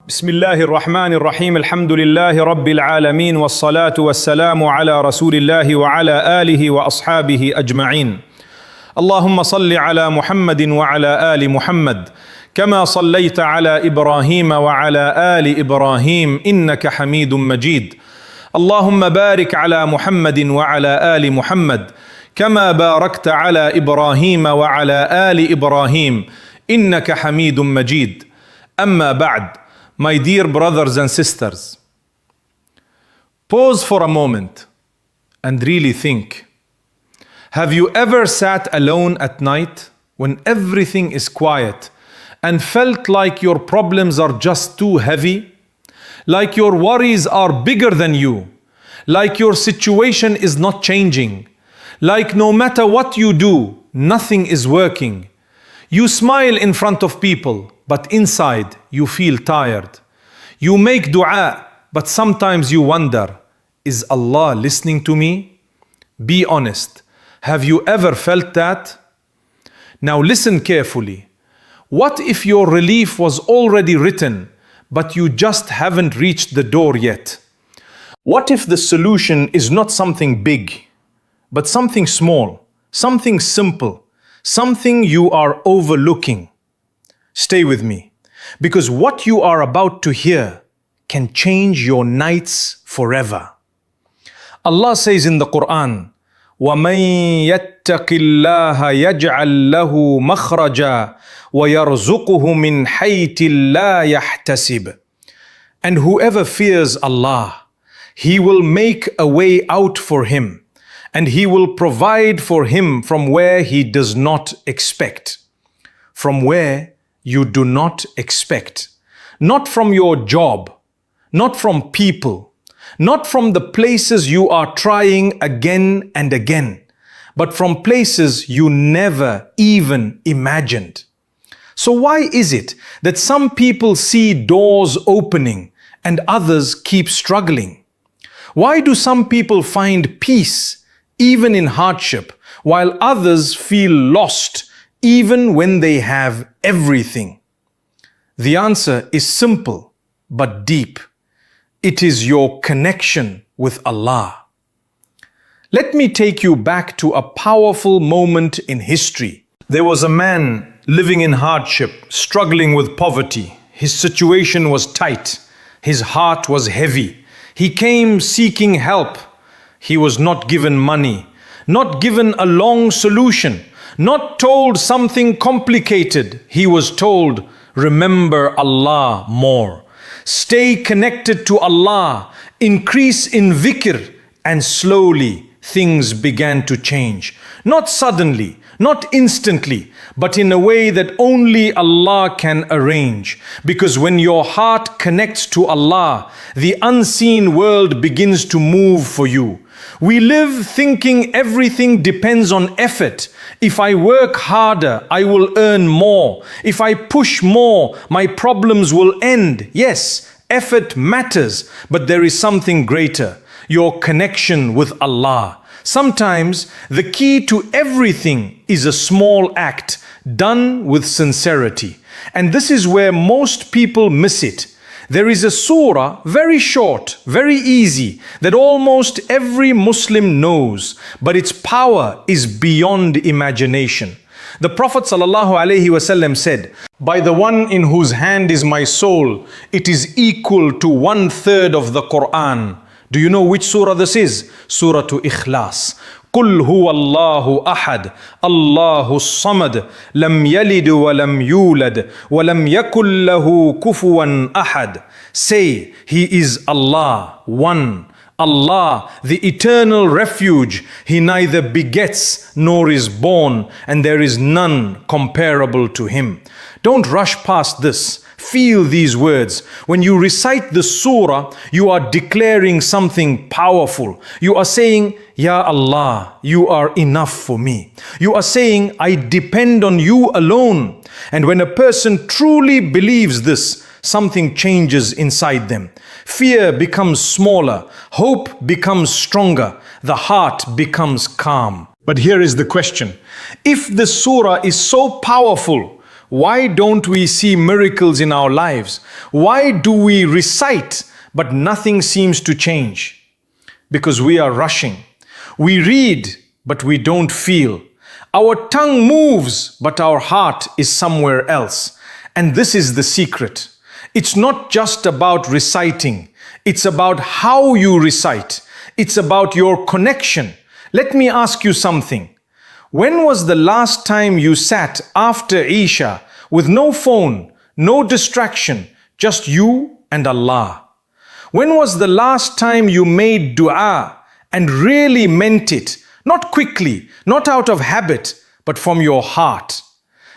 بسم الله الرحمن الرحيم الحمد لله رب العالمين والصلاة والسلام على رسول الله وعلى آله وأصحابه أجمعين. اللهم صل على محمد وعلى آل محمد كما صليت على إبراهيم وعلى آل إبراهيم إنك حميد مجيد. اللهم بارك على محمد وعلى آل محمد كما باركت على إبراهيم وعلى آل إبراهيم إنك حميد مجيد. أما بعد. My dear brothers and sisters, pause for a moment and really think. Have you ever sat alone at night when everything is quiet and felt like your problems are just too heavy? Like your worries are bigger than you? Like your situation is not changing? Like no matter what you do, nothing is working? You smile in front of people, but inside you feel tired. You make dua, but sometimes you wonder, is Allah listening to me? Be honest. Have you ever felt that? Now listen carefully. What if your relief was already written, but you just haven't reached the door yet? What if the solution is not something big, but something small, something simple, something you are overlooking? Stay with me, because what you are about to hear can change your nights forever. Allah says in the Qur'an, وَمَن يَتَّقِ اللَّهَ يَجْعَل لَّهُ مَخْرَجًا وَيَرْزُقُهُ مِنْ حَيْثِ لَا يَحْتَسِبُ. And whoever fears Allah, He will make a way out for him, and He will provide for him from where he does not expect. From where you do not expect. Not from your job, not from people, not from the places you are trying again and again, but from places you never even imagined. So why is it that some people see doors opening and others keep struggling? Why do some people find peace even in hardship, while others feel lost even when they have everything? The answer is simple but deep. It is your connection with Allah. Let me take you back to a powerful moment in history. There was a man living in hardship, struggling with poverty. His situation was tight. His heart was heavy. He came seeking help. He was not given money, not given a long solution, not told something complicated. He was told, remember Allah more. Stay connected to Allah. Increase in dhikr. And slowly things began to change. Not suddenly, not instantly, but in a way that only Allah can arrange. Because when your heart connects to Allah, the unseen world begins to move for you. We live thinking everything depends on effort. If I work harder, I will earn more. If I push more, my problems will end. Yes, effort matters, but there is something greater, your connection with Allah. Sometimes the key to everything is a small act done with sincerity. And this is where most people miss it. There is a surah, very short, very easy, that almost every Muslim knows, but its power is beyond imagination. The Prophet ﷺ said, by the one in whose hand is my soul, it is equal to 1/3 of the Qur'an. Do you know which surah this is? Surah Ikhlaas. قل هو الله أحد الله الصمد لم يلد ولم يولد ولم يكن له كفوا أحد. Say, He is Allah, one. Allah, the eternal refuge. He neither begets nor is born, and there is none comparable to Him. Don't rush past this. Feel these words. When you recite the surah, you are declaring something powerful. You are saying, Ya Allah, you are enough for me. You are saying, I depend on you alone. And when a person truly believes this, something changes inside them. Fear becomes smaller. Hope becomes stronger. The heart becomes calm. But here is the question. If the surah is so powerful, Why don't we see miracles in our lives? Why do we recite but nothing seems to change? Because we are rushing. We read but we don't feel. Our tongue moves but our heart is somewhere else. And this is the secret. It's not just about reciting. It's about how you recite. It's about your connection. Let me ask you something. When was the last time you sat after Isha with no phone, no distraction, just you and Allah? When was the last time you made dua and really meant it? Not quickly, not out of habit, but from your heart.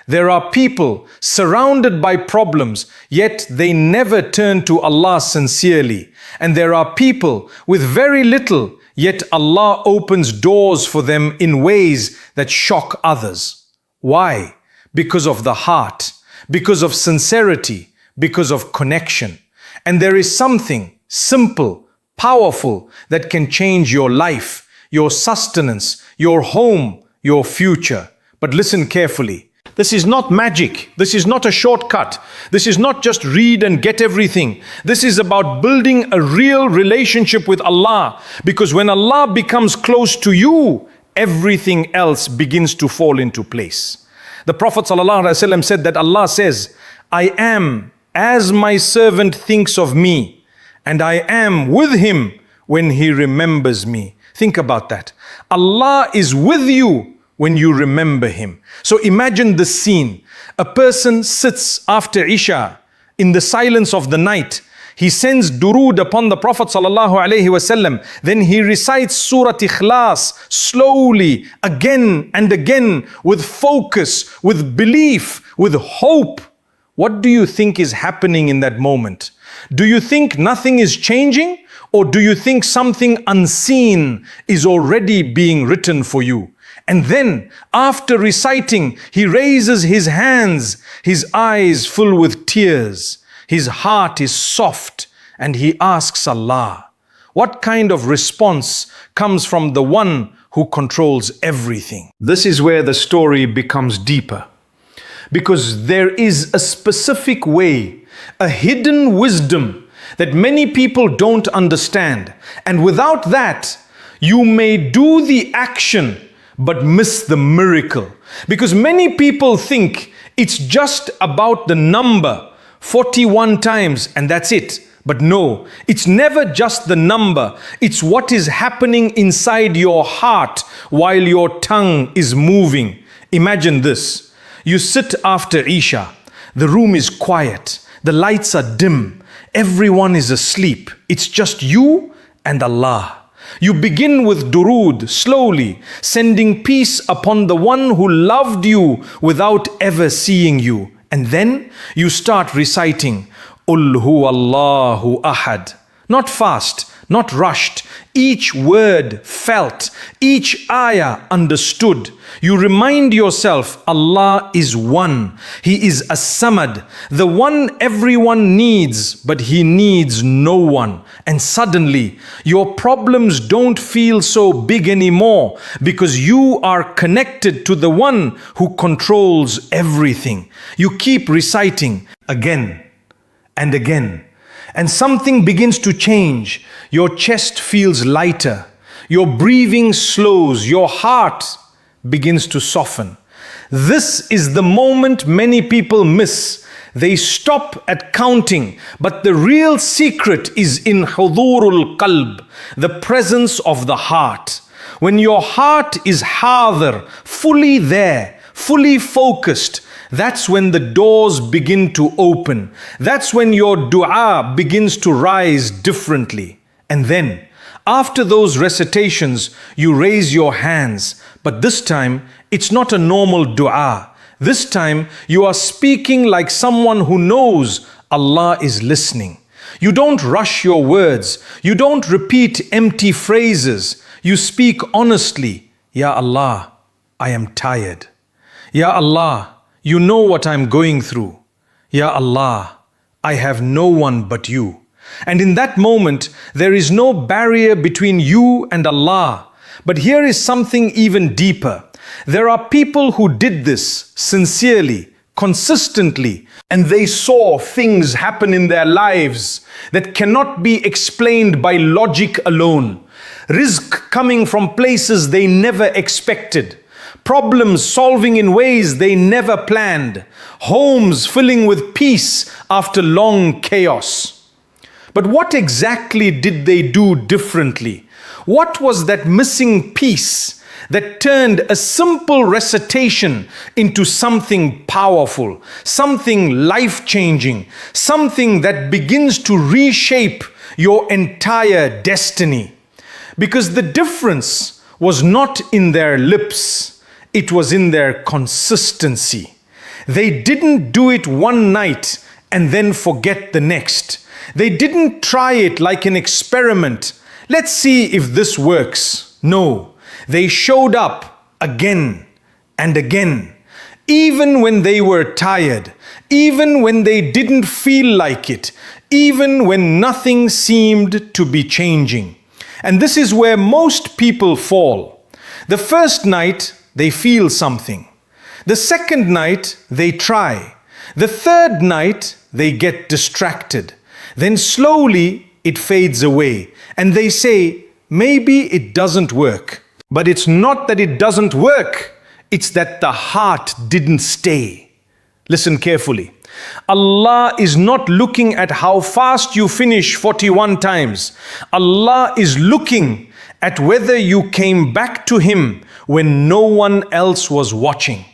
There are people surrounded by problems, yet they never turn to Allah sincerely. And there are people with very little, yet Allah opens doors for them in ways that shock others. Why? Because of the heart, because of sincerity, because of connection. And there is something simple, powerful that can change your life, your sustenance, your home, your future. But listen carefully. This is not magic. This is not a shortcut. This is not just read and get everything. This is about building a real relationship with Allah. Because when Allah becomes close to you, everything else begins to fall into place. The Prophet ﷺ said that Allah says, I am as my servant thinks of me, and I am with him when he remembers me. Think about that. Allah is with you when you remember him. So imagine the scene. A person sits after Isha in the silence of the night. He sends durood upon the Prophet ﷺ. Then he recites Surah Ikhlaas slowly, again and again, with focus, with belief, with hope. What do you think is happening in that moment? Do you think nothing is changing? Or do you think something unseen is already being written for you? And then, after reciting, he raises his hands, his eyes full with tears. His heart is soft, and he asks Allah. What kind of response comes from the one who controls everything? This is where the story becomes deeper. Because there is a specific way, a hidden wisdom that many people don't understand. And without that, you may do the action but miss the miracle. Because many people think it's just about the number 41 times and that's it. But no, it's never just the number. It's what is happening inside your heart while your tongue is moving. Imagine this. You sit after Isha. The room is quiet. The lights are dim. Everyone is asleep. It's just you and Allah. You begin with durood slowly, sending peace upon the one who loved you without ever seeing you. And then you start reciting, Qul huwallahu ahad. Not fast, not rushed. Each word felt, each ayah understood. You remind yourself Allah is one. He is as-samad, the one everyone needs, but he needs no one. And suddenly, your problems don't feel so big anymore because you are connected to the one who controls everything. You keep reciting again and again. And something begins to change. Your chest feels lighter. Your breathing slows. Your heart begins to soften. This is the moment many people miss. They stop at counting. But the real secret is in hudurul qalb, the presence of the heart. When your heart is hadir, fully there, fully focused, that's when the doors begin to open. That's when your dua begins to rise differently. And then, after those recitations, you raise your hands. But this time, it's not a normal dua. This time, you are speaking like someone who knows Allah is listening. You don't rush your words. You don't repeat empty phrases. You speak honestly. Ya Allah, I am tired. Ya Allah, you know what I'm going through. Ya Allah, I have no one but you. And in that moment, there is no barrier between you and Allah. But here is something even deeper. There are people who did this sincerely, consistently, and they saw things happen in their lives that cannot be explained by logic alone. Rizq coming from places they never expected. Problems solving in ways they never planned. Homes filling with peace after long chaos. But what exactly did they do differently? What was that missing piece that turned a simple recitation into something powerful, something life-changing, something that begins to reshape your entire destiny? Because the difference was not in their lips, it was in their consistency. They didn't do it one night and then forget the next. They didn't try it like an experiment. Let's see if this works. No, they showed up again and again. Even when they were tired, even when they didn't feel like it, even when nothing seemed to be changing. And this is where most people fall. The first night, they feel something. The second night, they try. The third night, they get distracted. Then slowly, it fades away. And they say, maybe it doesn't work. But it's not that it doesn't work. It's that the heart didn't stay. Listen carefully. Allah is not looking at how fast you finish 41 times. Allah is looking at whether you came back to Him when no one else was watching.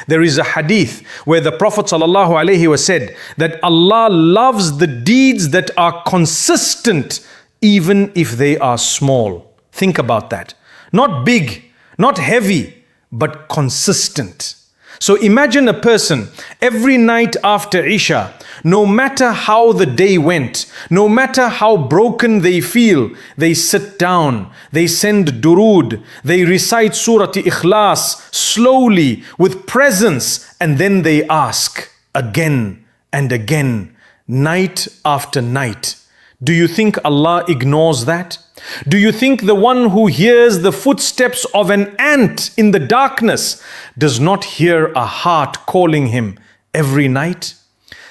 There is a hadith where the Prophet ﷺ said that Allah loves the deeds that are consistent even if they are small. Think about that. Not big, not heavy, but consistent. So imagine a person every night after Isha, no matter how the day went, no matter how broken they feel, they sit down, they send durood, they recite Surah Ikhlaas slowly with presence, and then they ask again and again, night after night. Do you think Allah ignores that? Do you think the one who hears the footsteps of an ant in the darkness does not hear a heart calling him every night?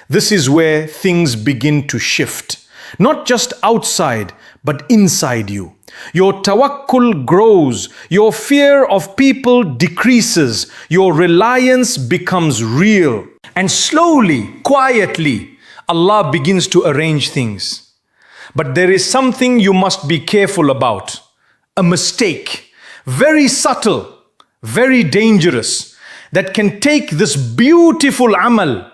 This is where things begin to shift, not just outside, but inside you. Your tawakkul grows, your fear of people decreases, your reliance becomes real, and slowly, quietly, Allah begins to arrange things. But there is something you must be careful about. A mistake, very subtle, very dangerous, that can take this beautiful amal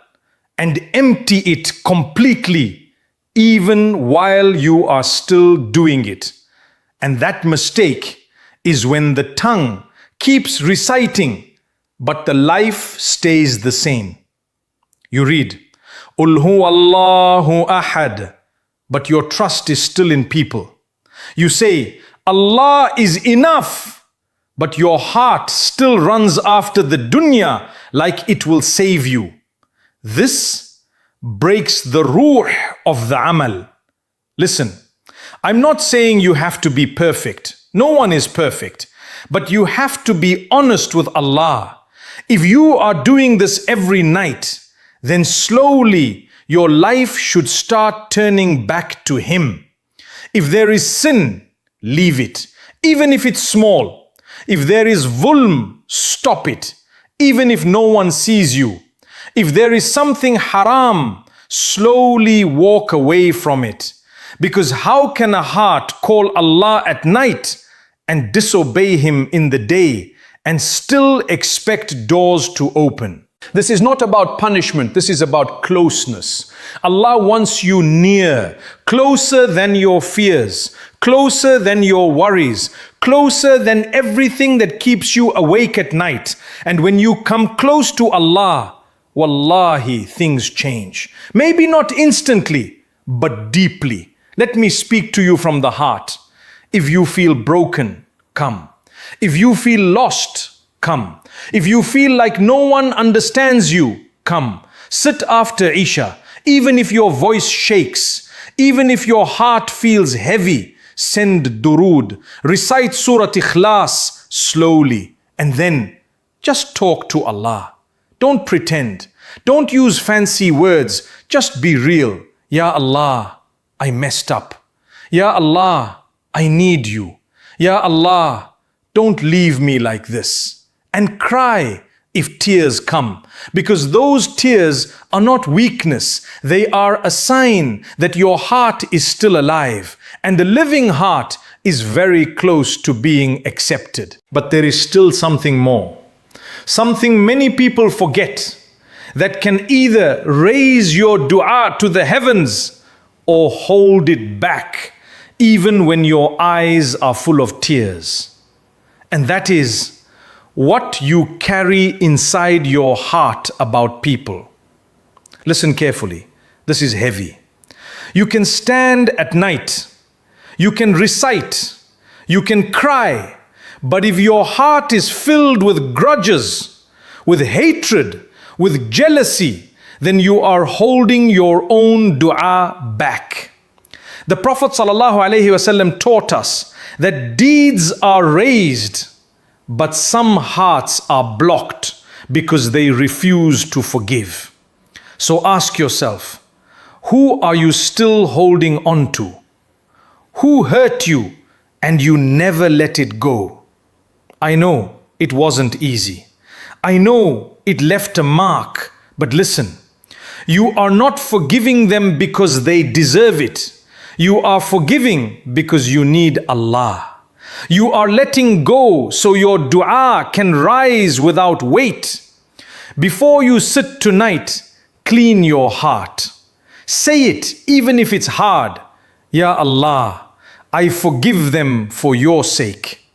and empty it completely, even while you are still doing it. And that mistake is when the tongue keeps reciting, but the life stays the same. You read, Ul huwallahu ahad, but your trust is still in people. You say, Allah is enough, but your heart still runs after the dunya like it will save you. This breaks the ruh of the amal. Listen, I'm not saying you have to be perfect. No one is perfect. But you have to be honest with Allah. If you are doing this every night, then slowly your life should start turning back to Him. If there is sin, leave it, even if it's small. If there is zulm, stop it, even if no one sees you. If there is something haram, slowly walk away from it. Because how can a heart call Allah at night and disobey Him in the day and still expect doors to open? This is not about punishment, this is about closeness. Allah wants you near, closer than your fears, closer than your worries, closer than everything that keeps you awake at night. And when you come close to Allah, wallahi, things change. Maybe not instantly, but deeply. Let me speak to you from the heart. If you feel broken, come. If you feel lost, come. If you feel like no one understands you, come. Sit after Isha. Even if your voice shakes, even if your heart feels heavy, send durood. Recite Surah Ikhlaas slowly. And then just talk to Allah. Don't pretend. Don't use fancy words, just be real. Ya Allah, I messed up. Ya Allah, I need you. Ya Allah, don't leave me like this. And cry if tears come, because those tears are not weakness. They are a sign that your heart is still alive, and the living heart is very close to being accepted. But there is still something more, something many people forget, that can either raise your dua to the heavens or hold it back, even when your eyes are full of tears. And that is what you carry inside your heart about people. Listen carefully. This is heavy. You can stand at night. You can recite. You can cry. But if your heart is filled with grudges, with hatred, with jealousy, then you are holding your own dua back. The Prophet ﷺ taught us that deeds are raised, but some hearts are blocked because they refuse to forgive. So ask yourself, who are you still holding on to? Who hurt you and you never let it go? I know it wasn't easy. I know it left a mark, but listen, you are not forgiving them because they deserve it. You are forgiving because you need Allah. You are letting go so your dua can rise without weight. Before you sit tonight, clean your heart. Say it even if it's hard. Ya Allah, I forgive them for your sake.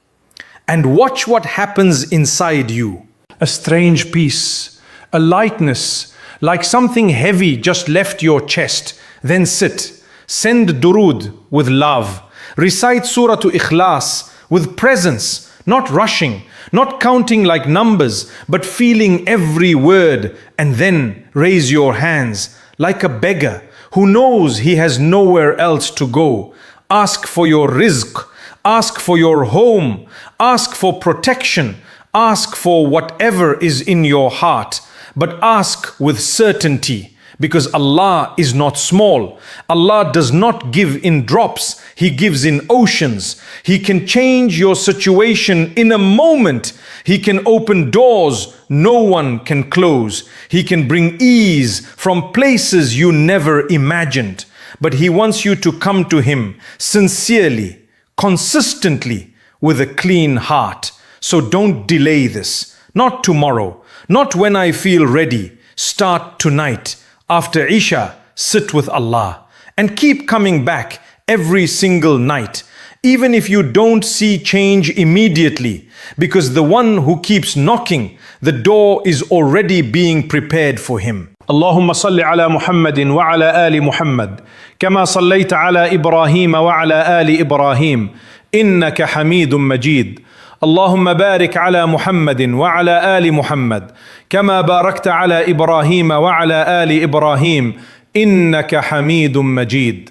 And watch what happens inside you. A strange peace, a lightness, like something heavy just left your chest. Then sit, send durood with love. Recite Surah Ikhlaas with presence, not rushing, not counting like numbers, but feeling every word, and then raise your hands like a beggar who knows he has nowhere else to go. Ask for your rizq, ask for your home, ask for protection, ask for whatever is in your heart, but ask with certainty. Because Allah is not small. Allah does not give in drops. He gives in oceans. He can change your situation in a moment. He can open doors no one can close. He can bring ease from places you never imagined. But He wants you to come to Him sincerely, consistently, with a clean heart. So don't delay this. Not tomorrow. Not when I feel ready. Start tonight. After Isha, sit with Allah and keep coming back every single night, even if you don't see change immediately, because the one who keeps knocking, the door is already being prepared for him. اللهم صل على محمد وعلى آل محمد كما صليت على إبراهيم وعلى آل إبراهيم إنك حميد مجيد. اللهم بارك على محمد وعلى آل محمد كما باركت على إبراهيم وعلى آل إبراهيم إنك حميد مجيد.